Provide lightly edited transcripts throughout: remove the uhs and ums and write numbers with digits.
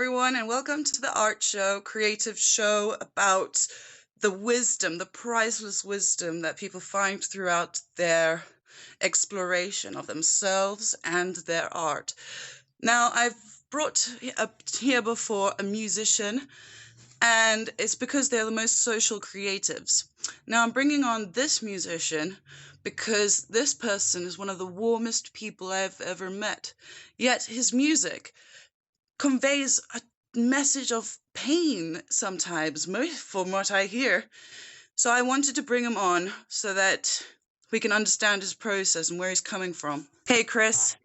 everyone, and welcome to the Art Show, creative show about the wisdom, the priceless wisdom that people find throughout their exploration of themselves and their art. Now, I've brought up here before a musician, and it's because they're the most social creatives. Now, I'm bringing on this musician because this person is one of the warmest people I've ever met, yet his music conveys a message of pain sometimes, from what I hear. So I wanted to bring him on so that we can understand his process and where he's coming from. Hey, Chris.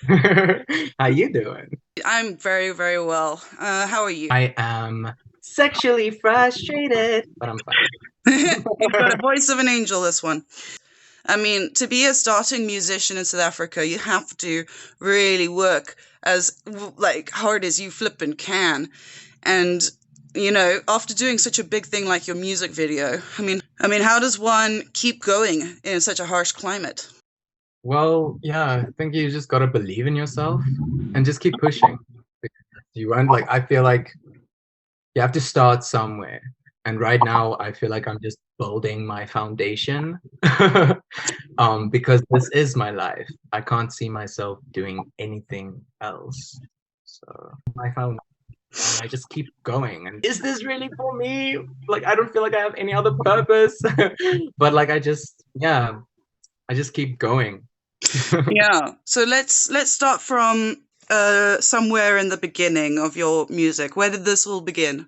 How you doing? I'm very, very well. How are you? I am sexually frustrated, but I'm You've got a fine. voice of an angel, this one. I mean, to be a starting musician in South Africa, you have to really work as hard as you flippin' can. And after doing such a big thing like your music video, I mean, how does one keep going in such a harsh climate? Well, yeah, I think you just gotta believe in yourself and just keep pushing. You won't I feel like you have to start somewhere. And right now I feel like I'm just building my foundation. Because this is my life. I can't see myself doing anything else. So my foundation. And I just keep going. And is this really for me? Like, I don't feel like I have any other purpose. But I just keep going. Yeah. So let's start from somewhere in the beginning of your music. Where did this all begin?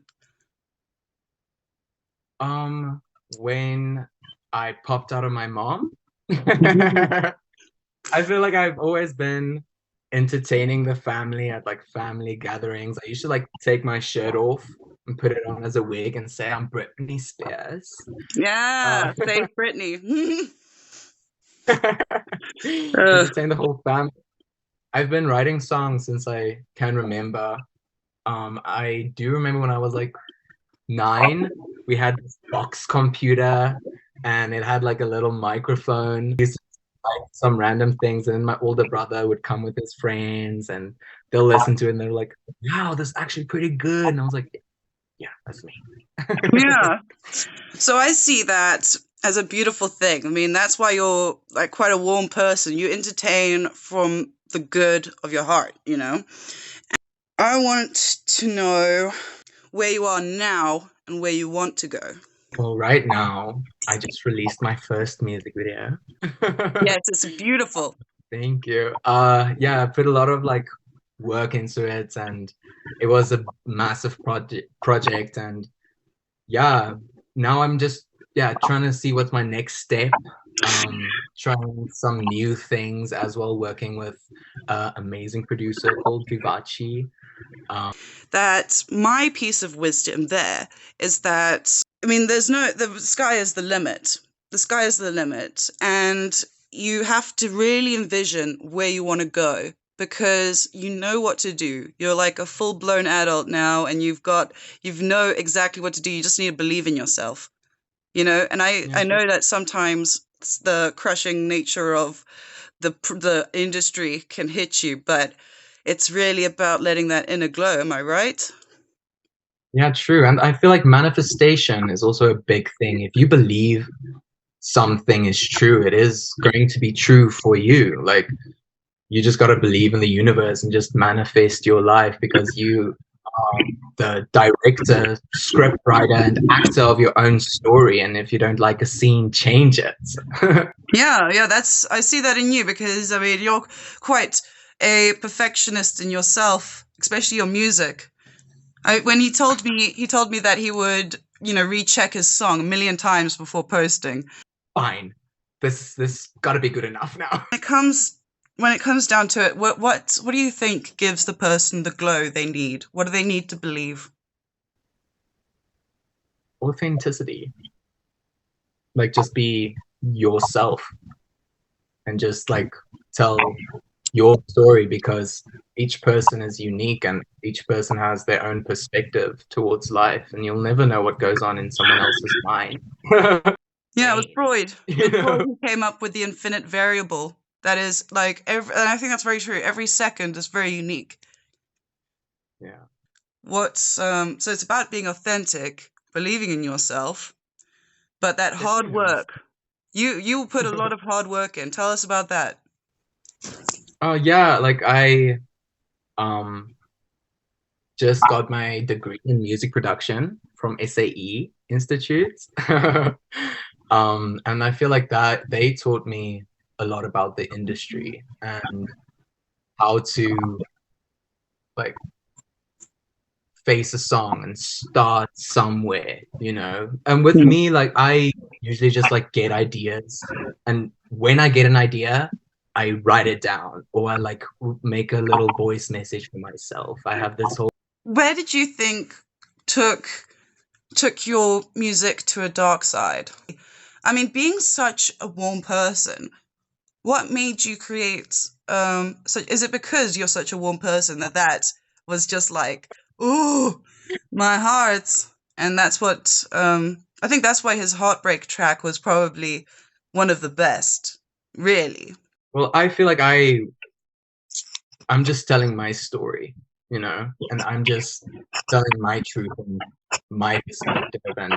When I popped out of my mom, I feel like I've always been entertaining the family at like family gatherings. I used to like take my shirt off and put it on as a wig and say I'm Britney Spears. Uh, Yeah, say Brittany. entertain the whole family. I've been writing songs since I can remember. I do remember when I was like 9, we had this box computer and it had like a little microphone. We used to like some random things, and my older brother would come with his friends and they'll listen to it and they're like, wow, this is actually pretty good. And I was like, yeah, that's me. Yeah. So I see that as a beautiful thing. I mean, that's why you're like quite a warm person. You entertain from the good of your heart. I want to know where you are now and where you want to go. Well, right now, I just released my first music video. Yes, it's beautiful. Thank you. Yeah, I put a lot of like work into it, and it was a massive project. And yeah, now I'm just trying to see what's my next step. Trying some new things as well, working with amazing producer called Vivaci. Um, That my piece of wisdom there is that, I mean, the sky is the limit. The sky is the limit. And you have to really envision where you want to go because you know what to do. You're like a full blown adult now and you've know exactly what to do. You just need to believe in yourself. And yeah, I know that sometimes the crushing nature of the industry can hit you, but it's really about letting that inner glow. Am I right? yeah, true. And I feel like manifestation is also a big thing. If you believe something is true, it is going to be true for you. Like you just got to believe in the universe and just manifest your life because you are the director, script writer, and actor of your own story. And if you don't like a scene, change it. Yeah, yeah, I see that in you because I mean you're quite a perfectionist in yourself, especially your music. When he told me that he would, recheck his song a million times before posting. Fine, this got to be good enough now. When it comes down to it, what do you think gives the person the glow they need? What do they need to believe? Authenticity, like just be yourself and just like tell your story because each person is unique and each person has their own perspective towards life, and you'll never know what goes on in someone else's mind. Yeah, it was Brain, Freud. It you was Freud know? who came up with the infinite variable. That is like and I think that's very true. Every second is very unique. Yeah. So it's about being authentic, believing in yourself, but that hard Definitely not. work. You put a lot of hard work in. Tell us about that. Oh yeah, like I um just got my degree in music production from SAE Institute. And I feel like that they taught me a lot about the industry and how to like face a song and start somewhere, you know. And with me, like I usually just like get ideas, and when I get an idea, I write it down or I like make a little voice message for myself. I have this whole Where did you think took took your music to a dark side? I mean, being such a warm person, what made you create so is it because you're such a warm person that that was just like, ooh, my heart? And that's what I think that's why his heartbreak track was probably one of the best, really. well, I feel like I'm just telling my story, you know, and I'm just telling my truth and my perspective. And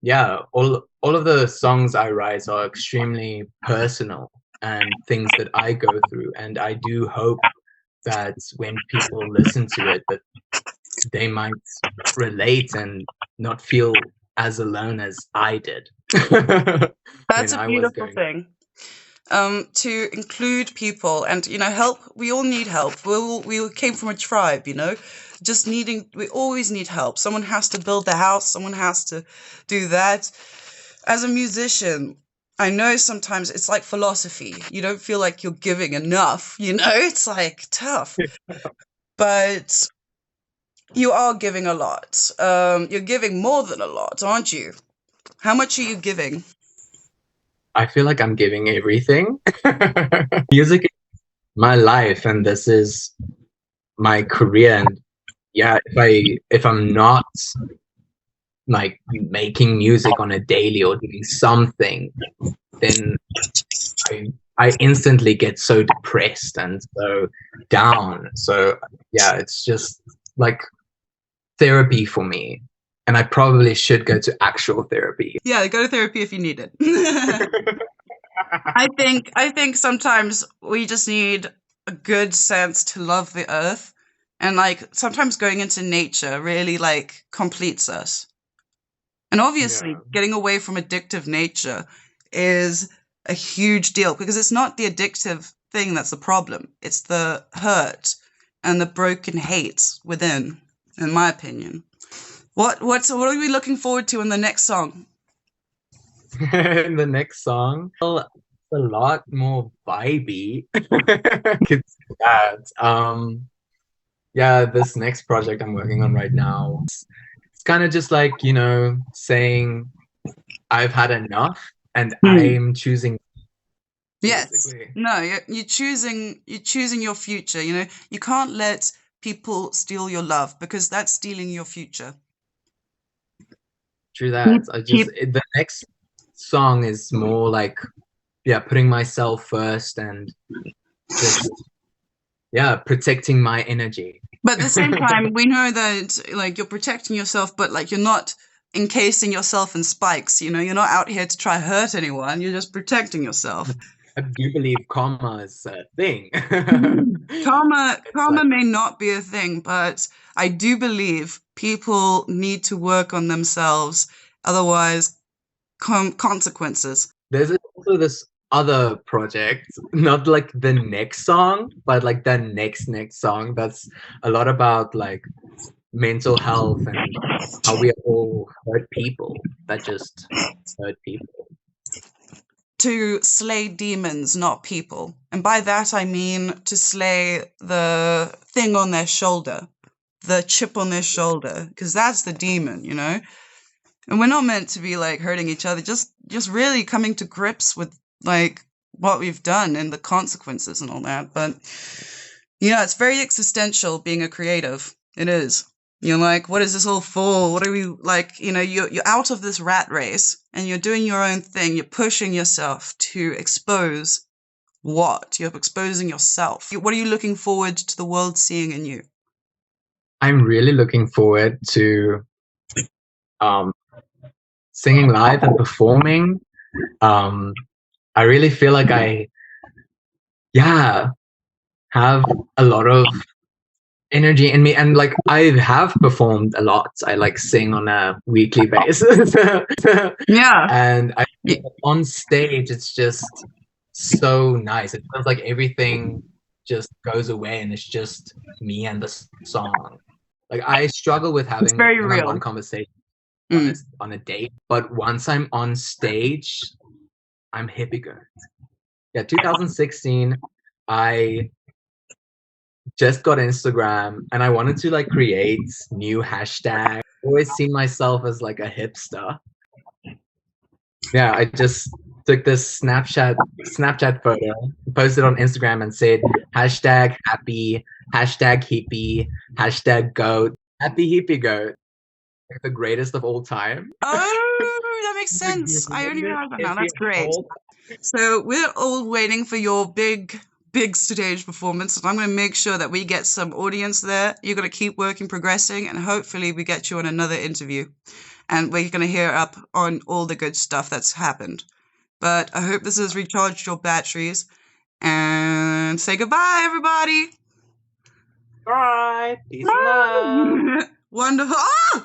yeah, all of the songs I write are extremely personal and things that I go through. And I do hope that when people listen to it, that they might relate and not feel as alone as I did when That's a I was beautiful going. thing. To include people and help. We all need help. We came from a tribe, just needing. We always need help. Someone has to build the house. Someone has to do that. As a musician, I know sometimes it's like philosophy. You don't feel like you're giving enough. It's like tough, but you are giving a lot. You're giving more than a lot, aren't you? How much are you giving? I feel like I'm giving everything. Music is my life, and this is my career. And yeah, if I'm not like making music on a daily or doing something, then I I instantly get so depressed and so down. So yeah, it's just like therapy for me. And I probably should go to actual therapy. Yeah, go to therapy if you need it. I think sometimes we just need a good sense to love the earth, and like sometimes going into nature really like completes us. And obviously Yeah. getting away from addictive nature is a huge deal because it's not the addictive thing that's the problem. It's the hurt and the broken hate within, in my opinion. What are we looking forward to in the next song? In the next song, well, it's a lot more vibey. It's that. Yeah, this next project I'm working on right now, it's kind of just like, you know, saying I've had enough and Hmm. I'm choosing Yes. basically. No, you're choosing your future, You can't let people steal your love because that's stealing your future. True Keep, that. keep. The next song is more like, yeah, putting myself first and just, yeah, protecting my energy. But at the same time, we know that like you're protecting yourself, but like you're not encasing yourself in spikes, You're not out here to try hurt anyone. You're just protecting yourself. I do believe karma is a thing. Karma, It's karma like may not be a thing, but I do believe people need to work on themselves. Otherwise, consequences. there's also this other project, not like the next song, but like the next song that's a lot about like mental health and how we all hurt people that just hurt people. To slay demons, not people. And by that I mean to slay the thing on their shoulder, the chip on their shoulder, because that's the demon. And we're not meant to be like hurting each other, just really coming to grips with like what we've done and the consequences and all that. But it's very existential being a creative. It is. You're like, what is this all for? What are we like? You're out of this rat race and you're doing your own thing. You're pushing yourself to expose what? You're exposing yourself. What are you looking forward to the world seeing in you? I'm really looking forward to um, singing live and performing. Um, I really feel like yeah, have a lot of energy in me, and like I have performed a lot. I like sing on a weekly basis, Yeah. and I Y- on stage it's just so nice. It feels like everything just goes away, and it's just me and the song. Like I struggle with It's having very one-on-one real. conversation Mm. on a date, but once I'm on stage, I'm hippiegoat. Yeah, 2016, I just got Instagram and I wanted to like create new hashtags. I always seen myself as like a hipster. Yeah, I just took this Snapchat photo, posted on Instagram and said hashtag happy, hashtag hippie, hashtag goat, happy hippie goat, like the greatest of all time. Oh, that makes The sense. I only greatest realized that now. hippie That's of great. all. So we're all waiting for your big stage performance, and I'm going to make sure that we get some audience there. You're going to keep working, progressing, and hopefully we get you on another interview, and we're going to hear up on all the good stuff that's happened. But I hope this has recharged your batteries, and say goodbye, everybody. Bye. Peace and love. Wonderful. Ah!